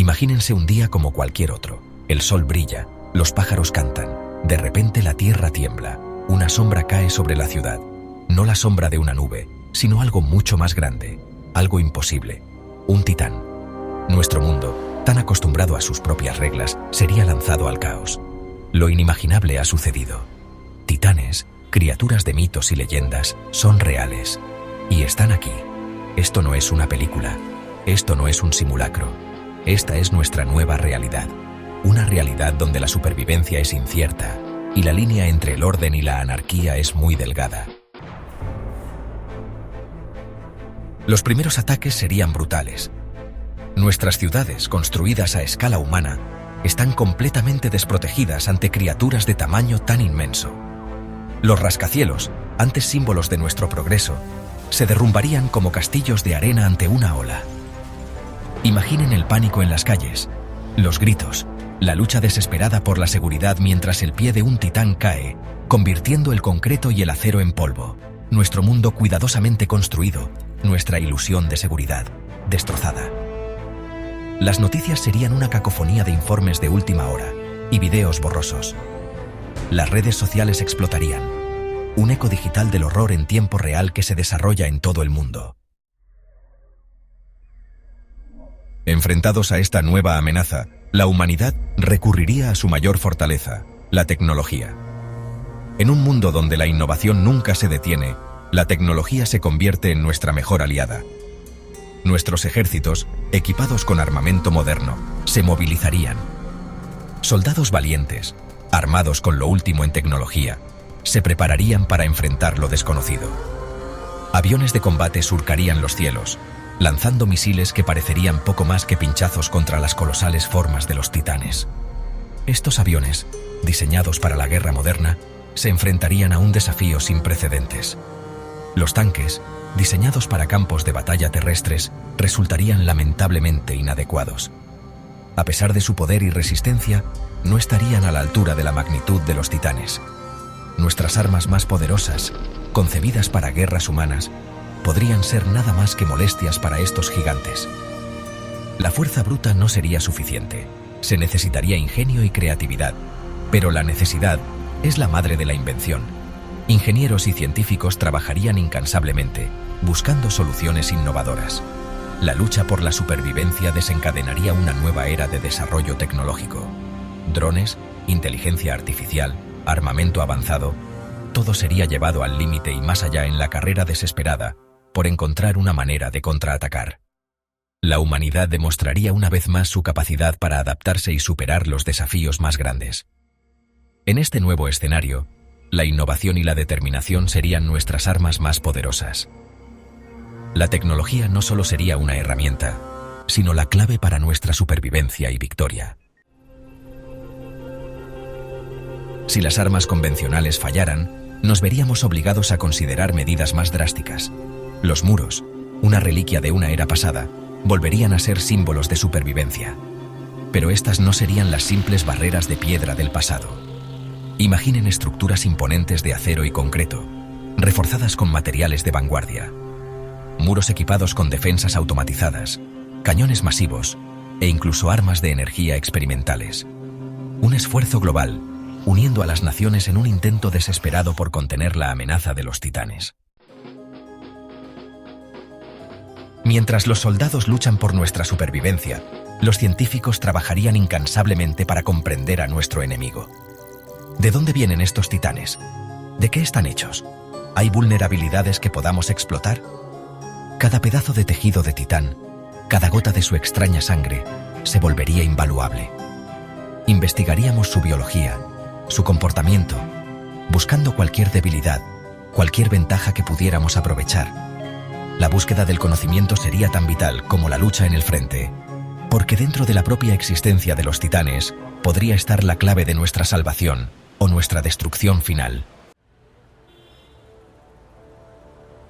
Imagínense un día como cualquier otro. El sol brilla, los pájaros cantan. De repente la tierra tiembla. Una sombra cae sobre la ciudad. No la sombra de una nube, sino algo mucho más grande. Algo imposible. Un titán. Nuestro mundo, tan acostumbrado a sus propias reglas, sería lanzado al caos. Lo inimaginable ha sucedido. Titanes, criaturas de mitos y leyendas, son reales. Y están aquí. Esto no es una película. Esto no es un simulacro. Esta es nuestra nueva realidad. Una realidad donde la supervivencia es incierta y la línea entre el orden y la anarquía es muy delgada. Los primeros ataques serían brutales. Nuestras ciudades, construidas a escala humana, están completamente desprotegidas ante criaturas de tamaño tan inmenso. Los rascacielos, antes símbolos de nuestro progreso, se derrumbarían como castillos de arena ante una ola. Imaginen el pánico en las calles, los gritos, la lucha desesperada por la seguridad mientras el pie de un titán cae, convirtiendo el concreto y el acero en polvo. Nuestro mundo cuidadosamente construido, nuestra ilusión de seguridad, destrozada. Las noticias serían una cacofonía de informes de última hora y videos borrosos. Las redes sociales explotarían, un eco digital del horror en tiempo real que se desarrolla en todo el mundo. Enfrentados a esta nueva amenaza, la humanidad recurriría a su mayor fortaleza, la tecnología. En un mundo donde la innovación nunca se detiene, la tecnología se convierte en nuestra mejor aliada. Nuestros ejércitos, equipados con armamento moderno, se movilizarían. Soldados valientes, armados con lo último en tecnología, se prepararían para enfrentar lo desconocido. Aviones de combate surcarían los cielos, lanzando misiles que parecerían poco más que pinchazos contra las colosales formas de los titanes. Estos aviones, diseñados para la guerra moderna, se enfrentarían a un desafío sin precedentes. Los tanques, diseñados para campos de batalla terrestres, resultarían lamentablemente inadecuados. A pesar de su poder y resistencia, no estarían a la altura de la magnitud de los titanes. Nuestras armas más poderosas, concebidas para guerras humanas, podrían ser nada más que molestias para estos gigantes. La fuerza bruta no sería suficiente. Se necesitaría ingenio y creatividad, pero la necesidad es la madre de la invención. Ingenieros y científicos trabajarían incansablemente, buscando soluciones innovadoras. La lucha por la supervivencia desencadenaría una nueva era de desarrollo tecnológico. Drones, inteligencia artificial, armamento avanzado, todo sería llevado al límite y más allá en la carrera desesperada por encontrar una manera de contraatacar. La humanidad demostraría una vez más su capacidad para adaptarse y superar los desafíos más grandes. En este nuevo escenario, la innovación y la determinación serían nuestras armas más poderosas. La tecnología no solo sería una herramienta, sino la clave para nuestra supervivencia y victoria. Si las armas convencionales fallaran, nos veríamos obligados a considerar medidas más drásticas. Los muros, una reliquia de una era pasada, volverían a ser símbolos de supervivencia. Pero estas no serían las simples barreras de piedra del pasado. Imaginen estructuras imponentes de acero y concreto, reforzadas con materiales de vanguardia. Muros equipados con defensas automatizadas, cañones masivos e incluso armas de energía experimentales. Un esfuerzo global, uniendo a las naciones en un intento desesperado por contener la amenaza de los titanes. Mientras los soldados luchan por nuestra supervivencia, los científicos trabajarían incansablemente para comprender a nuestro enemigo. ¿De dónde vienen estos titanes? ¿De qué están hechos? ¿Hay vulnerabilidades que podamos explotar? Cada pedazo de tejido de titán, cada gota de su extraña sangre, se volvería invaluable. Investigaríamos su biología, su comportamiento, buscando cualquier debilidad, cualquier ventaja que pudiéramos aprovechar. La búsqueda del conocimiento sería tan vital como la lucha en el frente, porque dentro de la propia existencia de los titanes podría estar la clave de nuestra salvación o nuestra destrucción final.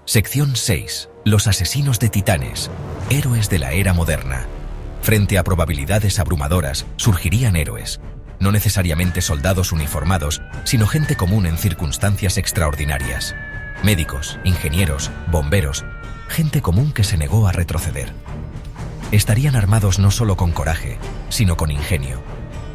Sección 6. Los asesinos de titanes, héroes de la era moderna. Frente a probabilidades abrumadoras, surgirían héroes. No necesariamente soldados uniformados, sino gente común en circunstancias extraordinarias. Médicos, ingenieros, bomberos, gente común que se negó a retroceder. Estarían armados no solo con coraje, sino con ingenio,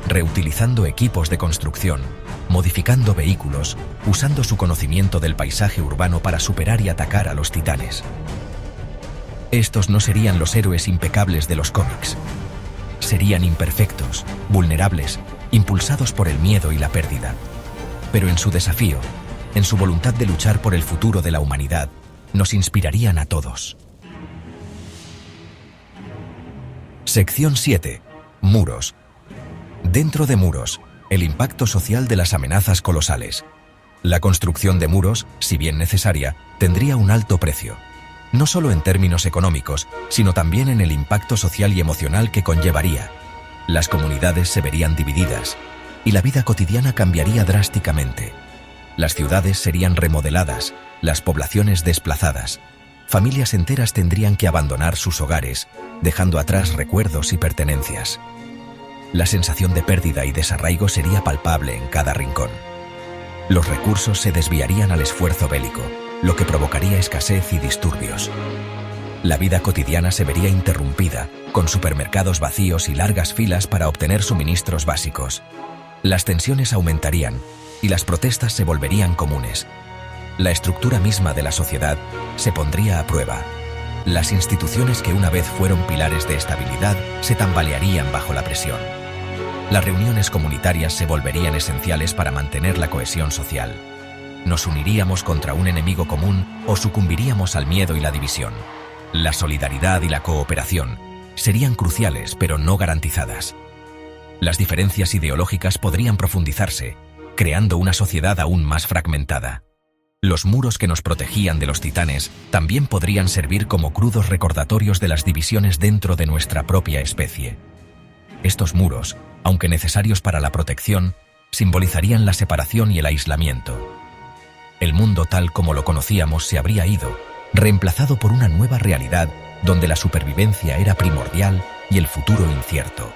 reutilizando equipos de construcción, modificando vehículos, usando su conocimiento del paisaje urbano para superar y atacar a los titanes. Estos no serían los héroes impecables de los cómics. Serían imperfectos, vulnerables, impulsados por el miedo y la pérdida. Pero en su desafío, en su voluntad de luchar por el futuro de la humanidad, nos inspirarían a todos. Sección 7. Muros. Dentro de muros, el impacto social de las amenazas colosales. La construcción de muros, si bien necesaria, tendría un alto precio. No solo en términos económicos, sino también en el impacto social y emocional que conllevaría. Las comunidades se verían divididas, y la vida cotidiana cambiaría drásticamente. Las ciudades serían remodeladas, las poblaciones desplazadas. Familias enteras tendrían que abandonar sus hogares, dejando atrás recuerdos y pertenencias. La sensación de pérdida y desarraigo sería palpable en cada rincón. Los recursos se desviarían al esfuerzo bélico, lo que provocaría escasez y disturbios. La vida cotidiana se vería interrumpida, con supermercados vacíos y largas filas para obtener suministros básicos. Las tensiones aumentarían y las protestas se volverían comunes. La estructura misma de la sociedad se pondría a prueba. Las instituciones que una vez fueron pilares de estabilidad se tambalearían bajo la presión. Las reuniones comunitarias se volverían esenciales para mantener la cohesión social. Nos uniríamos contra un enemigo común o sucumbiríamos al miedo y la división. La solidaridad y la cooperación serían cruciales pero no garantizadas. Las diferencias ideológicas podrían profundizarse, creando una sociedad aún más fragmentada. Los muros que nos protegían de los titanes también podrían servir como crudos recordatorios de las divisiones dentro de nuestra propia especie. Estos muros, aunque necesarios para la protección, simbolizarían la separación y el aislamiento. El mundo tal como lo conocíamos se habría ido, reemplazado por una nueva realidad donde la supervivencia era primordial y el futuro incierto.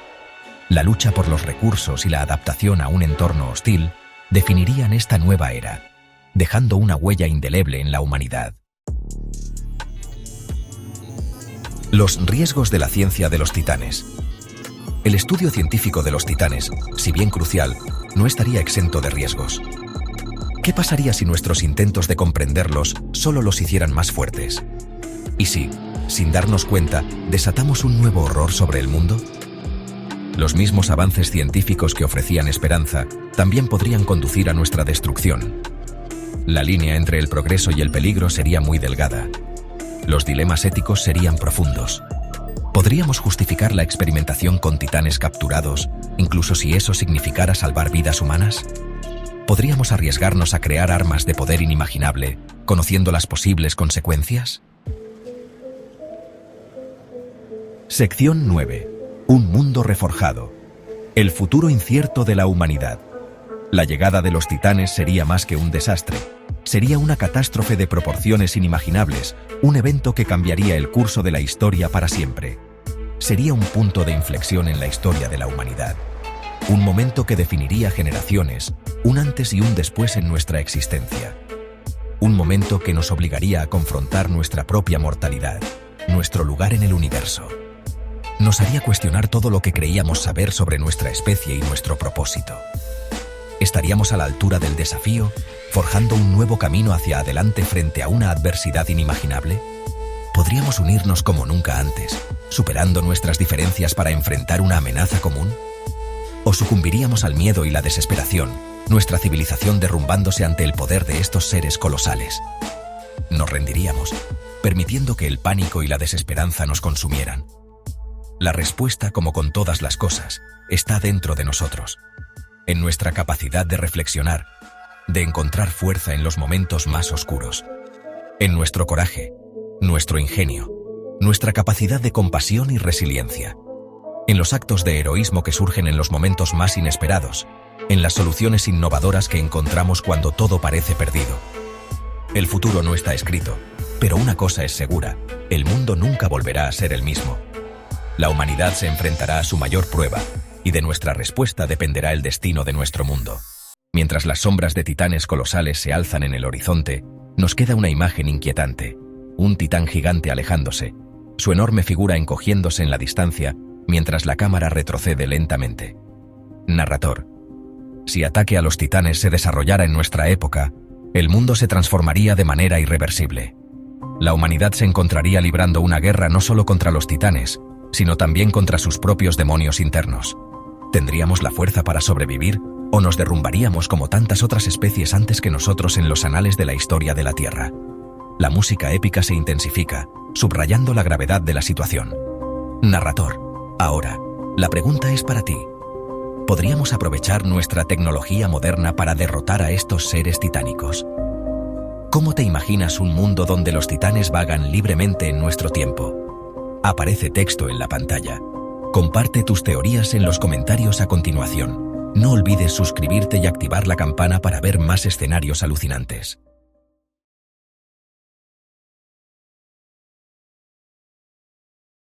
La lucha por los recursos y la adaptación a un entorno hostil definirían esta nueva era, dejando una huella indeleble en la humanidad. Los riesgos de la ciencia de los titanes. El estudio científico de los titanes, si bien crucial, no estaría exento de riesgos. ¿Qué pasaría si nuestros intentos de comprenderlos solo los hicieran más fuertes? ¿Y si, sin darnos cuenta, desatamos un nuevo horror sobre el mundo? Los mismos avances científicos que ofrecían esperanza también podrían conducir a nuestra destrucción. La línea entre el progreso y el peligro sería muy delgada. Los dilemas éticos serían profundos. ¿Podríamos justificar la experimentación con titanes capturados, incluso si eso significara salvar vidas humanas? ¿Podríamos arriesgarnos a crear armas de poder inimaginable, conociendo las posibles consecuencias? Sección 9. Un mundo reforjado. El futuro incierto de la humanidad. La llegada de los titanes sería más que un desastre. Sería una catástrofe de proporciones inimaginables, un evento que cambiaría el curso de la historia para siempre. Sería un punto de inflexión en la historia de la humanidad. Un momento que definiría generaciones, un antes y un después en nuestra existencia. Un momento que nos obligaría a confrontar nuestra propia mortalidad, nuestro lugar en el universo. Nos haría cuestionar todo lo que creíamos saber sobre nuestra especie y nuestro propósito. ¿Estaríamos a la altura del desafío, forjando un nuevo camino hacia adelante frente a una adversidad inimaginable? ¿Podríamos unirnos como nunca antes, superando nuestras diferencias para enfrentar una amenaza común? ¿O sucumbiríamos al miedo y la desesperación, nuestra civilización derrumbándose ante el poder de estos seres colosales? Nos rendiríamos, permitiendo que el pánico y la desesperanza nos consumieran. La respuesta, como con todas las cosas, está dentro de nosotros, en nuestra capacidad de reflexionar, de encontrar fuerza en los momentos más oscuros, en nuestro coraje, nuestro ingenio, nuestra capacidad de compasión y resiliencia, en los actos de heroísmo que surgen en los momentos más inesperados, en las soluciones innovadoras que encontramos cuando todo parece perdido. El futuro no está escrito, pero una cosa es segura: el mundo nunca volverá a ser el mismo. La humanidad se enfrentará a su mayor prueba, y de nuestra respuesta dependerá el destino de nuestro mundo. Mientras las sombras de titanes colosales se alzan en el horizonte, nos queda una imagen inquietante: un titán gigante alejándose, su enorme figura encogiéndose en la distancia mientras la cámara retrocede lentamente. Narrador: si Ataque a los Titanes se desarrollara en nuestra época, el mundo se transformaría de manera irreversible. La humanidad se encontraría librando una guerra no solo contra los titanes, sino también contra sus propios demonios internos. ¿Tendríamos la fuerza para sobrevivir o nos derrumbaríamos como tantas otras especies antes que nosotros en los anales de la historia de la Tierra? La música épica se intensifica, subrayando la gravedad de la situación. Narrador: ahora, la pregunta es para ti. ¿Podríamos aprovechar nuestra tecnología moderna para derrotar a estos seres titánicos? ¿Cómo te imaginas un mundo donde los titanes vagan libremente en nuestro tiempo? Aparece texto en la pantalla. Comparte tus teorías en los comentarios a continuación. No olvides suscribirte y activar la campana para ver más escenarios alucinantes.